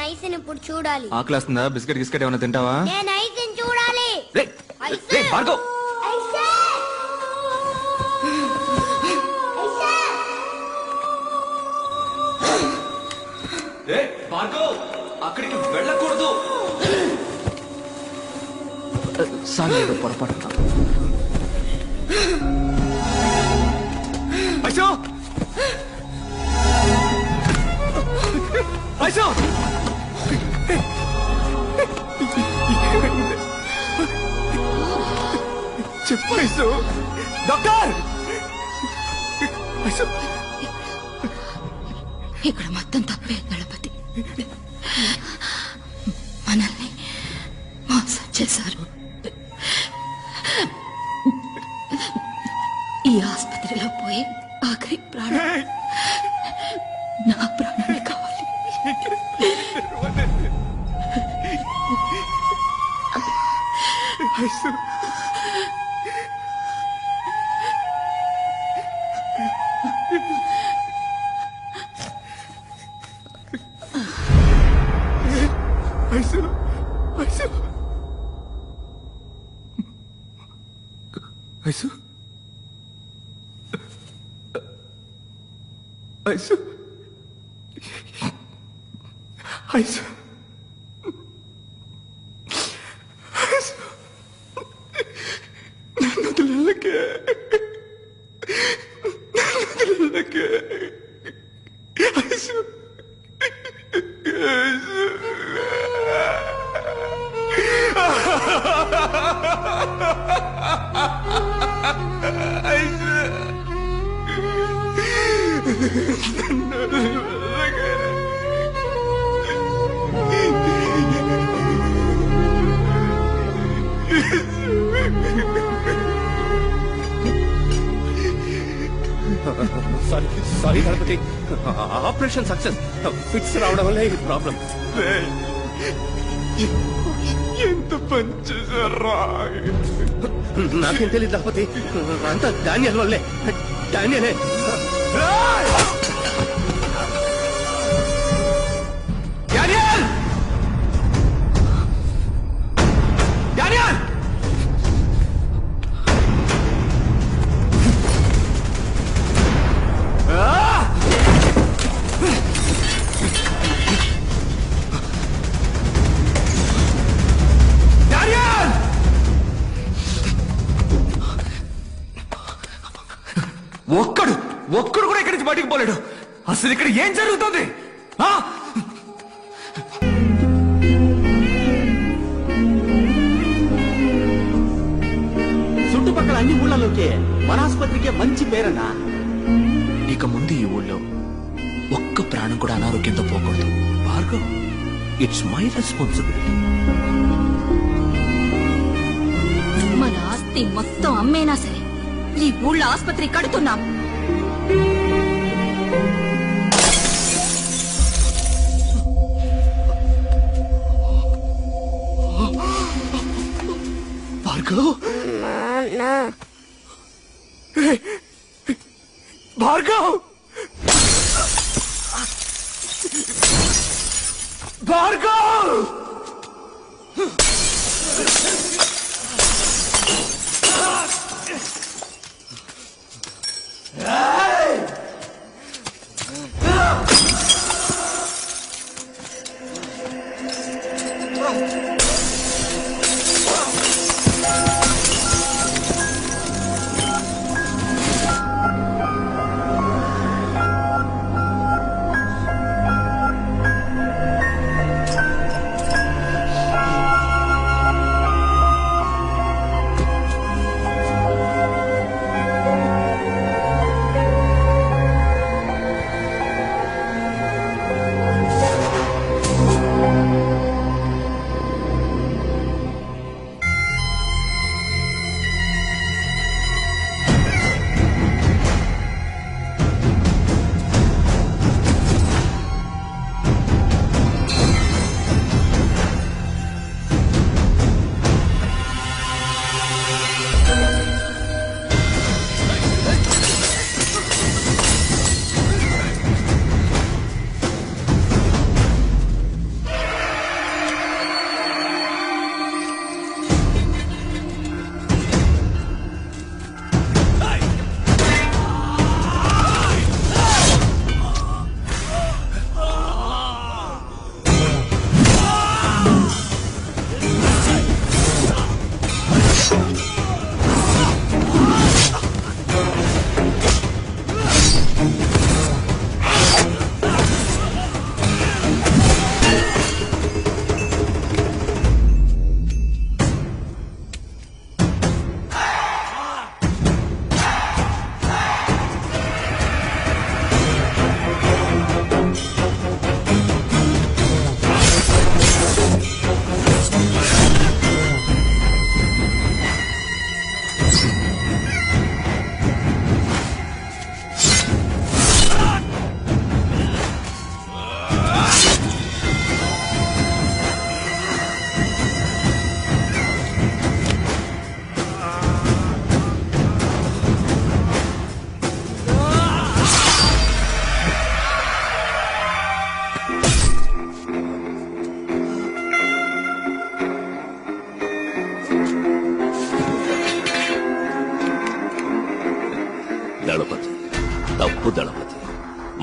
ఐస్ని ఇప్పుడు చూడాలి. ఆకలేస్తుందా? బిస్కెట్ గిస్కెట్ ఏమైనా తింటావా? నేను ఐస్ని చూడాలి. భార్గవ్ భార్గవ్ అక్కడికి వెళ్ళకూడదు. సారీ పొరపాటు. ఐసో ఐసో చెప్పు ఐసో. డాక్టర్ ఐసో ఇక్కడ మొత్తం తప్పే దళపతి. మనల్ని మోసం చేశారు. ఈ ఆసుపత్రిలో పోయి ఆఖరి ప్రాణం నా ప్రాణమే కావాలి. ఐసు ఐసు ఐసు నన్ను వదిలేకే Aisu sorry Ganapati, operation success. Fits రావడం వల్ల ఈ ప్రాబ్లం. ఎంత పని చేశారా? నాకేం తెలియదు గణపతి, అంతా డానియల్ వల్లే. డానియలే. డానియల్ డానియల్ ఒక్కడు కూడా ఇక్కడి నుంచి బయటికి పోలేడు. అసలు ఇక్కడ ఏం జరుగుతుంది? చుట్టుపక్కల అన్ని ఊళ్ళలోకి మన ఆసుపత్రికే మంచి పేరన్నా. ఇక ముందు ఈ ఊళ్ళో ఒక్క ప్రాణం కూడా అనారోగ్యంతో పోకూడదు. Bhargav, it's my responsibility. మన ఆస్తి మొత్తం అమ్మేనా సరే ఈ ఊళ్ళో ఆసుపత్రి కడుతున్నాం. భార్గవ్ భార్గవ్ భార్గవ్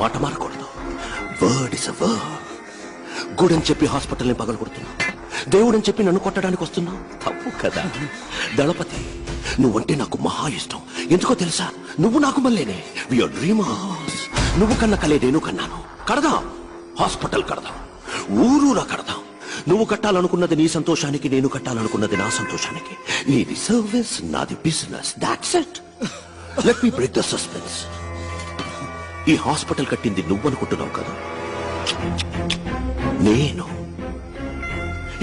మాట మారకూడదు. Word is a word. గుడని చెప్పి హాస్పిటల్ని పగలు కొడుతున్నావు, దేవుడని చెప్పి నన్ను కొట్టడానికి వస్తున్నావు. తప్పు కదా దళపతి. నువ్వంటే నాకు మహా ఇష్టం. ఎందుకో తెలుసా? నువ్వు నాకు మళ్ళీనే. VR dreamers. నువ్వు కన్న కలే నేను కన్నాను. కడదాం, హాస్పిటల్ కడదాం, ఊరూరా కడదాం. నువ్వు కట్టాలనుకున్నది నీ సంతోషానికి, నేను కట్టాలనుకున్నది నా సంతోషానికి. నీది సర్వీస్, నాది business. That's it. Let me break the suspense. ఈ హాస్పిటల్ కట్టింది నువ్వనుకుంటున్నావు కదా, నేను.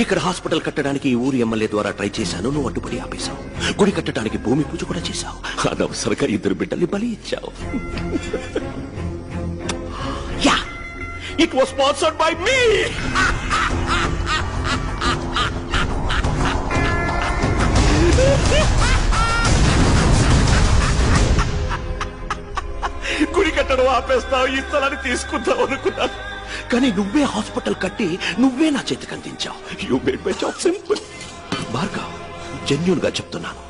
ఇక్కడ హాస్పిటల్ కట్టడానికి ఈ ఊరి ఎమ్మెల్యే ద్వారా ట్రై చేశాను, నువ్వు అడ్డుపడి ఆపేశావు. గుడి కట్టడానికి భూమి పూజ కూడా చేశావు. అనవసరంగా 2 బిడ్డల్ని బలి ఇచ్చావు. Yeah, it was sponsored by me. గుడి కట్టడం ఆపేస్తావు, ఈ స్థలాన్ని తీసుకుంటావు అనుకున్నాను. కానీ నువ్వే హాస్పిటల్ కట్టి నువ్వే నా చేతికి అందించావు. You made my job simple. Bhargav, genuine గా చెప్తున్నాను,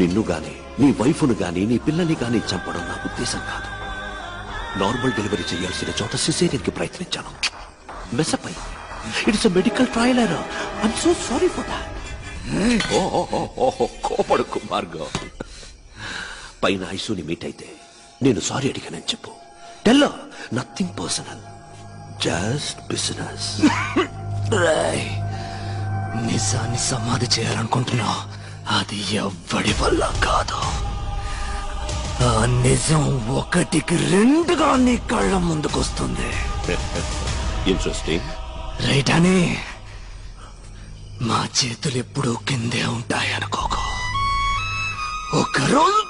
నిన్ను గాని, నీ వైఫ్ను గాని, నీ పిల్లని గాని చంపడం నా ఉద్దేశం కాదు. నార్మల్ డెలివరీ చేయాల్సిన చోట సిజేరియన్ కి ప్రయత్నించాను. మెసప్ అయ్యి. It's a medical trial error. I'm so sorry for that. కోపడుకు భార్గవ్. పైన ఐసూని మీట్ అయితే నేను సారీ అడిగానని చెప్పు. Tell her nothing personal, just business. నిజాన్ని సమాధి చేయాలనుకుంటున్నా, అది ఎవ్వడి వల్ల కాదు. ఆ నిజం 1కి 2గా నీ కళ్ళ ముందుకొస్తుంది. ఇంట్రెస్టింగ్ రైట్ అని. మా చేతులు ఎప్పుడూ కిందే ఉంటాయి అనుకోకు. ఒకరోజు,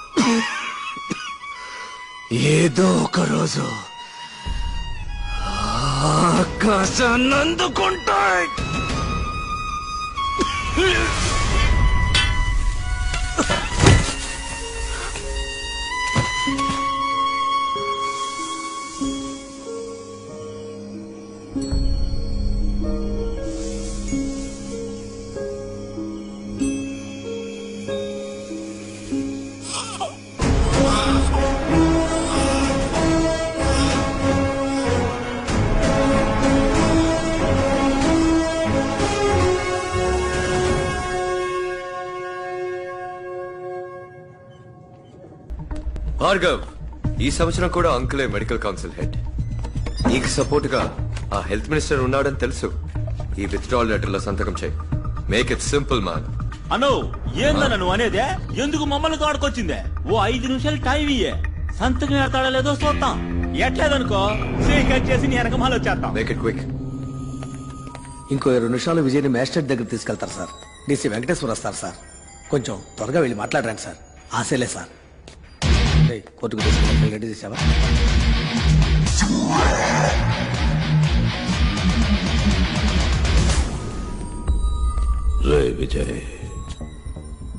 ఏదో ఒక రోజు ఆకాశాన్ని అందుకుంటాయి. భార్గవ్, ఈ సంవత్సరం కూడా అంకులే మెడికల్ కౌన్సిల్ హెడ్. నీకు సపోర్ట్ గా ఆ హెల్త్ మినిస్టర్ ఉన్నాడని తెలుసు. ఈ విత్డ్రాల్ లెటర్ లో సంతకం చేయి. Make it simple man. అను ఏందన్న నువ్వు అనేదే? ఎందుకు మమ్మల్ని తోడుకొచ్చిందే? ఓ 5 నిమిషాలు టైం ఇయ్యే, సంతకం ఎడతాడో లేదో చూద్దాం. ఎట్లేదనుకో కట్ చేసి నీ వెనకమాల వచ్చేస్తాం. Make it quick. ఇంకో 2 నిమిషాలు విజయ్ని మ్యాజిస్ట్రేట్ దగ్గర తీసుకెళ్తారు సార్. డీసీ వెంకటేశ్వర వస్తారు సార్. కొంచెం త్వరగా వెళ్ళి మాట్లాడరండి సార్. ఆశలే సార్. కోర్టుకు తీసుకెళ్ళి రెడీ చేసావా? రే విజయ్,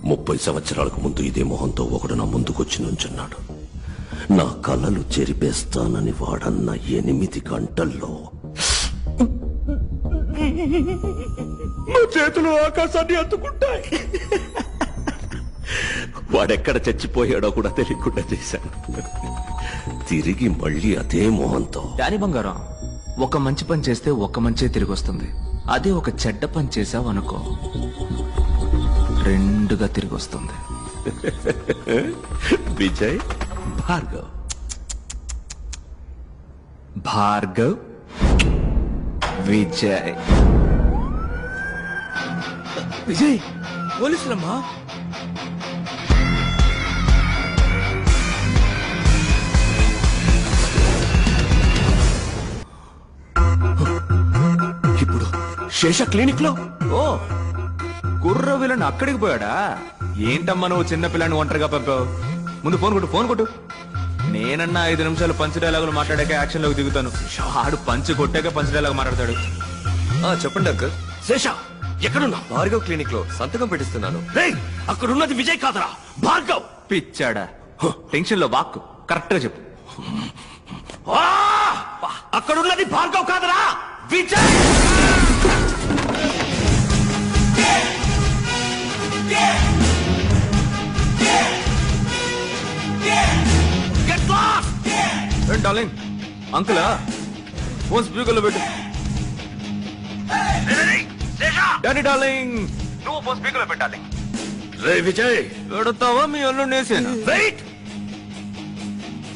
30 సంవత్సరాలకు ముందు ఇదే మొహంతో ఒకడు నా ముందుకొచ్చి నుంచున్నాడు. నా కళ్ళలు చెరిపేస్తానని వాడన్న 8 గంటల్లో నా చేతులు ఆకాశాన్ని అందుకుంటాయి. వాడెక్కడ చచ్చిపోయాడో కూడా తెలియకుండా చేశాను. తిరిగి మళ్ళీ అదే మొహంతో. దాని బంగారం, ఒక మంచి పని చేస్తే ఒక మంచే తిరిగి వస్తుంది. అదే ఒక చెడ్డ పని చేసావు అనుకో, 2గా తిరిగి వస్తుంది. విజయ్, భార్గవ్. భార్గవ్, విజయ్. విజయ్, పోలీసులమ్మా. ఇప్పుడు శేష క్లినిక్ లో. ఓ, కుర్ర విలన్ అక్కడికి పోయాడా? ఏంటమ్మా నువ్వు చిన్న పిల్లని ఒంటరిగా పంపావు? ముందు ఫోన్ కొట్టు, ఫోన్ కొట్టు. నేనన్నా 5 నిమిషాలు పంచ్ డైలాగులు మాట్లాడాక యాక్షన్ లోకి దిగుతాను. ఆడు పంచ్ కొట్టాక పంచ్ డైలాగ్ మాట్లాడతాడు. చెప్పండి అంకుల్. శేష ఎక్కడున్నా? భార్గవ్ క్లినిక్ లో సంతకం పెట్టిస్తున్నాను. అక్కడున్నది విజయ్ కాదరా, భార్గవ్. పిచ్చాడా? టెన్షన్ లో వాక్కు కరెక్ట్ గా చెప్పు. అక్కడున్నది భార్గవ్ కాదరా, విజయ్. డార్లింగ్, అంకులా ఫోన్ స్పీకర్లో పెట్టు. డాడీ డార్లింగ్, నువ్వు ఫోన్ స్పీకర్లో పెట్టాలి. రే విజయ్, పెడతావా మీ అల్లు నేసేనా? వెయిట్.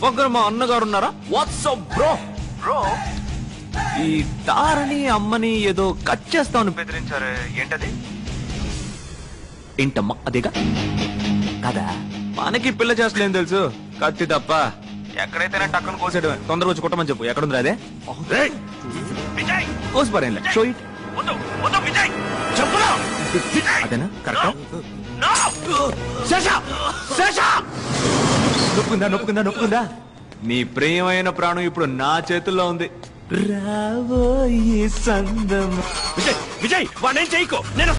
పక్కన మా అన్నగారు ఉన్నారా? WhatsApp bro. బ్రో, ఈ తారని అమ్మని ఏదో కట్ చేస్తామని బెదిరించారు, ఏంటది? ఏంటమ్మా అదేగా కదా? మనకి పిల్ల చేస్తలేం తెలుసు, కత్తి తప్ప. ఎక్కడైతేనే టక్కన కోసేయడమే. తొందరగా వచ్చి కొట్టమని చెప్పు. ఎక్కడుంది అదే? కోసి పారేం. Show it. అదేనా కరెక్ట్? నొప్పుకుందా? నీ ప్రియమైన ప్రాణం ఇప్పుడు నా చేతుల్లో ఉంది. రావోయే సందం. విజయ్, వాడినేం చేయకు. నేను